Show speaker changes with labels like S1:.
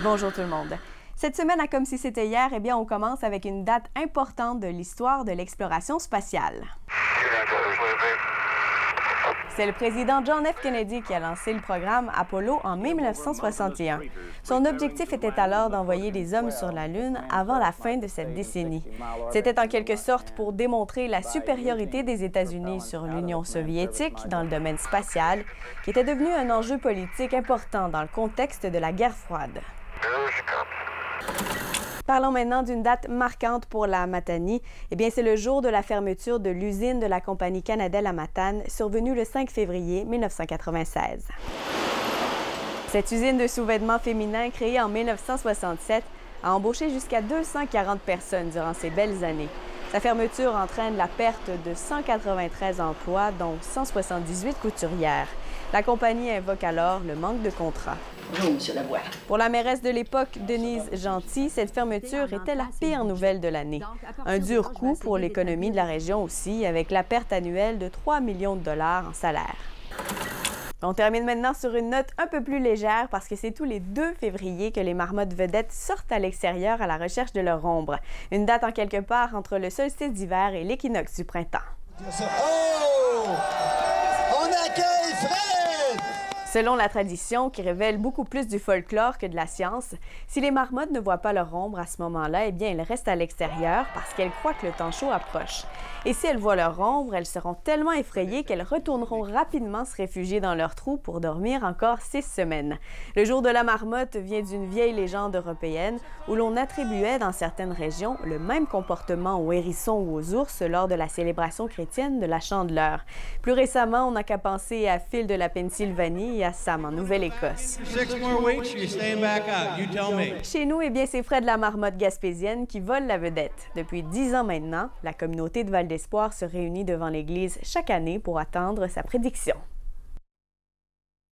S1: Bonjour tout le monde. Cette semaine, à Comme si c'était hier, eh bien, on commence avec une date importante de l'histoire de l'exploration spatiale. C'est le président John F. Kennedy qui a lancé le programme Apollo en mai 1961. Son objectif était alors d'envoyer des hommes sur la Lune avant la fin de cette décennie. C'était en quelque sorte pour démontrer la supériorité des États-Unis sur l'Union soviétique dans le domaine spatial, qui était devenu un enjeu politique important dans le contexte de la guerre froide. Parlons maintenant d'une date marquante pour la Matanie. Eh bien, c'est le jour de la fermeture de l'usine de la compagnie Canadell à Matane, survenue le 5 février 1996. Cette usine de sous-vêtements féminins, créée en 1967, a embauché jusqu'à 240 personnes durant ces belles années. Sa fermeture entraîne la perte de 193 emplois, dont 178 couturières. La compagnie invoque alors le manque de contrats.
S2: Bonjour, M. Lavoie.
S1: Pour la mairesse de l'époque, Denise Gentil, cette fermeture était la pire nouvelle de l'année. Un dur coup pour l'économie de la région aussi, avec la perte annuelle de 3 millions de dollars en salaire. On termine maintenant sur une note un peu plus légère parce que c'est tous les 2 février que les marmottes vedettes sortent à l'extérieur à la recherche de leur ombre. Une date en quelque part entre le solstice d'hiver et l'équinoxe du printemps.
S3: Oh! On accueille Fred!
S1: Selon la tradition, qui révèle beaucoup plus du folklore que de la science, si les marmottes ne voient pas leur ombre à ce moment-là, eh bien, elles restent à l'extérieur parce qu'elles croient que le temps chaud approche. Et si elles voient leur ombre, elles seront tellement effrayées qu'elles retourneront rapidement se réfugier dans leur trou pour dormir encore 6 semaines. Le jour de la marmotte vient d'une vieille légende européenne où l'on attribuait dans certaines régions le même comportement aux hérissons ou aux ours lors de la célébration chrétienne de la Chandeleur. Plus récemment, on n'a qu'à penser à Phil de la Pennsylvanie et à Sam en Nouvelle-Écosse. Chez nous, eh bien, c'est Fred la marmotte gaspésienne qui vole la vedette. Depuis 10 ans maintenant, la communauté de Val d'Espoir se réunit devant l'église chaque année pour attendre sa prédiction.